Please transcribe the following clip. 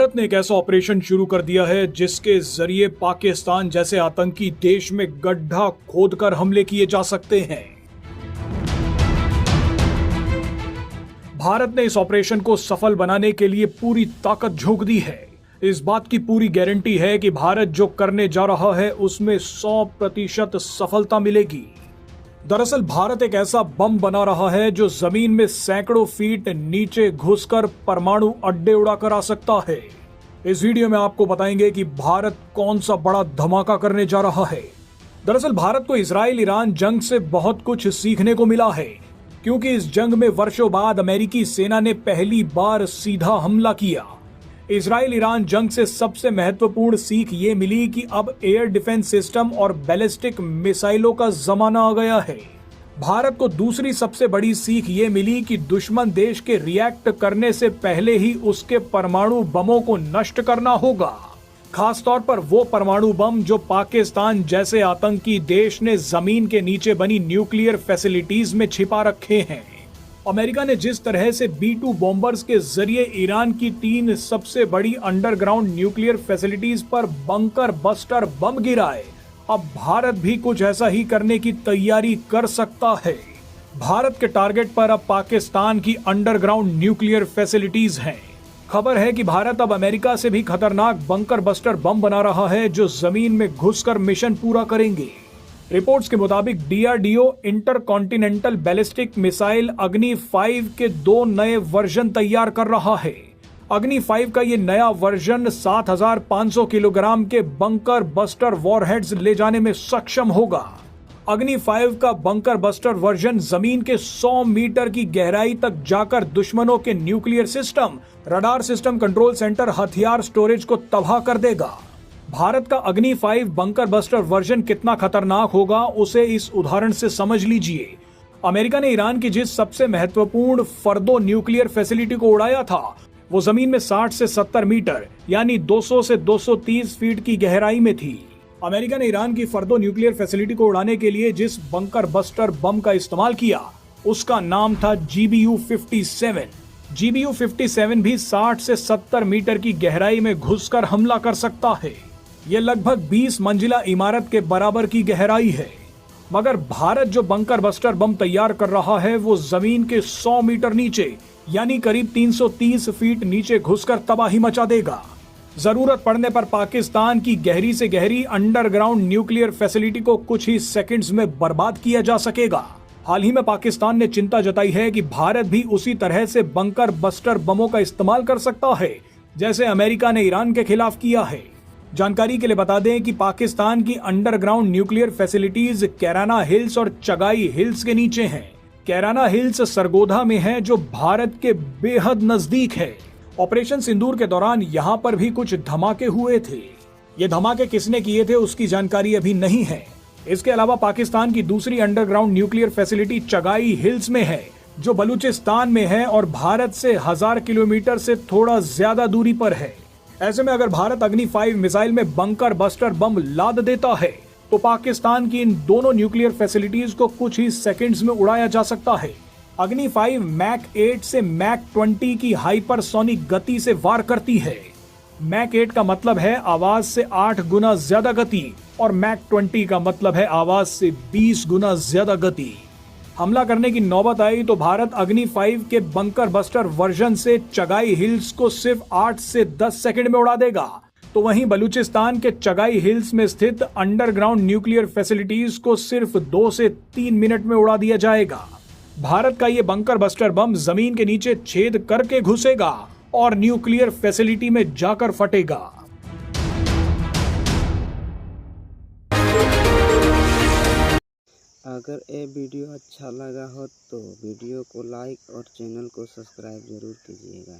भारत ने एक ऐसा ऑपरेशन शुरू कर दिया है जिसके जरिए पाकिस्तान जैसे आतंकी देश में गड्ढा खोदकर हमले किए जा सकते हैं। भारत ने इस ऑपरेशन को सफल बनाने के लिए पूरी ताकत झोंक दी है। इस बात की पूरी गारंटी है कि भारत जो करने जा रहा है उसमें 100% सफलता मिलेगी। दरअसल भारत एक ऐसा बम बना रहा है जो जमीन में सैकड़ों फीट नीचे घुसकर परमाणु अड्डे उड़ाकर आ सकता है। इस वीडियो में आपको बताएंगे कि भारत कौन सा बड़ा धमाका करने जा रहा है। दरअसल भारत को इजराइल ईरान जंग से बहुत कुछ सीखने को मिला है, क्योंकि इस जंग में वर्षों बाद अमेरिकी सेना ने पहली बार सीधा हमला किया। इजराइल ईरान जंग से सबसे महत्वपूर्ण सीख ये मिली कि अब एयर डिफेंस सिस्टम और बैलिस्टिक मिसाइलों का जमाना आ गया है। भारत को दूसरी सबसे बड़ी सीख ये मिली कि दुश्मन देश के रिएक्ट करने से पहले ही उसके परमाणु बमों को नष्ट करना होगा, खासतौर पर वो परमाणु बम जो पाकिस्तान जैसे आतंकी देश ने जमीन के नीचे बनी न्यूक्लियर फैसिलिटीज में छिपा रखे हैं। अमेरिका ने जिस तरह से B-2 बॉम्बर्स के जरिए ईरान की 3 सबसे बड़ी अंडरग्राउंड न्यूक्लियर फैसिलिटीज पर बंकर बस्टर बम गिराए, अब भारत भी कुछ ऐसा ही करने की तैयारी कर सकता है। भारत के टारगेट पर अब पाकिस्तान की अंडरग्राउंड न्यूक्लियर फैसिलिटीज हैं। खबर है कि भारत अब अमेरिका से भी खतरनाक बंकर बस्टर बम बना रहा है जो जमीन में घुसकर मिशन पूरा करेंगे। रिपोर्ट्स के मुताबिक DRDO इंटरकॉन्टिनेंटल बैलिस्टिक मिसाइल अग्नि 5 के 2 नए वर्जन तैयार कर रहा है। अग्नि 5 का ये नया वर्जन 7,500 किलोग्राम के बंकर बस्टर वॉरहेड्स ले जाने में सक्षम होगा। अग्नि 5 का बंकर बस्टर वर्जन जमीन के 100 मीटर की गहराई तक जाकर दुश्मनों के nuclear system, radar system, control centre, हथियार स्टोरेज को तबाह कर देगा। भारत का अग्नि 5 बंकर बस्टर वर्जन कितना खतरनाक होगा उसे इस उदाहरण से समझ लीजिए। अमेरिका ने ईरान की जिस सबसे महत्वपूर्ण फर्दो न्यूक्लियर फैसिलिटी को उड़ाया था वो जमीन में 60 से 70 मीटर यानी 200 से 230 फीट की गहराई में थी। अमेरिका ने ईरान की फर्दो न्यूक्लियर फैसिलिटी को उड़ाने के लिए जिस बंकर बस्टर बम का इस्तेमाल किया उसका नाम था GBU-57। GBU-57 भी 60 से 70 मीटर की गहराई में घुसकर हमला कर सकता है। यह लगभग 20 मंजिला इमारत के बराबर की गहराई है। मगर भारत जो बंकर बस्टर बम तैयार कर रहा है वो जमीन के 100 मीटर नीचे यानी करीब 330 फीट नीचे घुसकर तबाही मचा देगा। जरूरत पड़ने पर पाकिस्तान की गहरी से गहरी अंडरग्राउंड न्यूक्लियर फैसिलिटी को कुछ ही सेकंड्स में बर्बाद किया जा सकेगा। हाल ही में पाकिस्तान ने चिंता जताई है कि भारत भी उसी तरह से बंकर बस्टर बमों का इस्तेमाल कर सकता है जैसे अमेरिका ने ईरान के खिलाफ किया है। जानकारी के लिए बता दें कि पाकिस्तान की underground nuclear facilities Kairana hills और चगाई हिल्स के नीचे हैं। कैराना हिल्स सरगोधा में है जो भारत के बेहद नजदीक है। ऑपरेशन सिंदूर के दौरान यहाँ पर भी कुछ धमाके हुए थे। ये धमाके किसने किए थे उसकी जानकारी अभी नहीं है। इसके अलावा पाकिस्तान की दूसरी underground nuclear facility Chagai hills में है जो बलूचिस्तान में है और भारत से 1000 किलोमीटर से थोड़ा ज्यादा दूरी पर है। ऐसे में अगर भारत अग्नि 5 मिसाइल में बंकर बस्टर बम लाद देता है तो पाकिस्तान की इन दोनों न्यूक्लियर फैसिलिटीज को कुछ ही सेकंड्स में उड़ाया जा सकता है। अग्नि 5 मैक 8 से मैक 20 की हाइपरसोनिक गति से वार करती है। मैक 8 का मतलब है आवाज से 8 गुना ज्यादा गति और मैक 20 का मतलब है आवाज से 20 गुना ज्यादा गति। हमला करने की नौबत आई तो भारत अग्नि 5 के बंकर बस्टर वर्जन से चगाई हिल्स को सिर्फ 8 से 10 सेकंड में उड़ा देगा, तो वहीं बलूचिस्तान के चगाई हिल्स में स्थित अंडरग्राउंड न्यूक्लियर फैसिलिटीज को सिर्फ 2 से 3 मिनट में उड़ा दिया जाएगा। भारत का ये बंकर बस्टर बम जमीन के नीचे छेद करके घुसेगा और न्यूक्लियर फैसिलिटी में जाकर फटेगा। अगर ये वीडियो अच्छा लगा हो तो वीडियो को लाइक और चैनल को सब्सक्राइब जरूर कीजिएगा।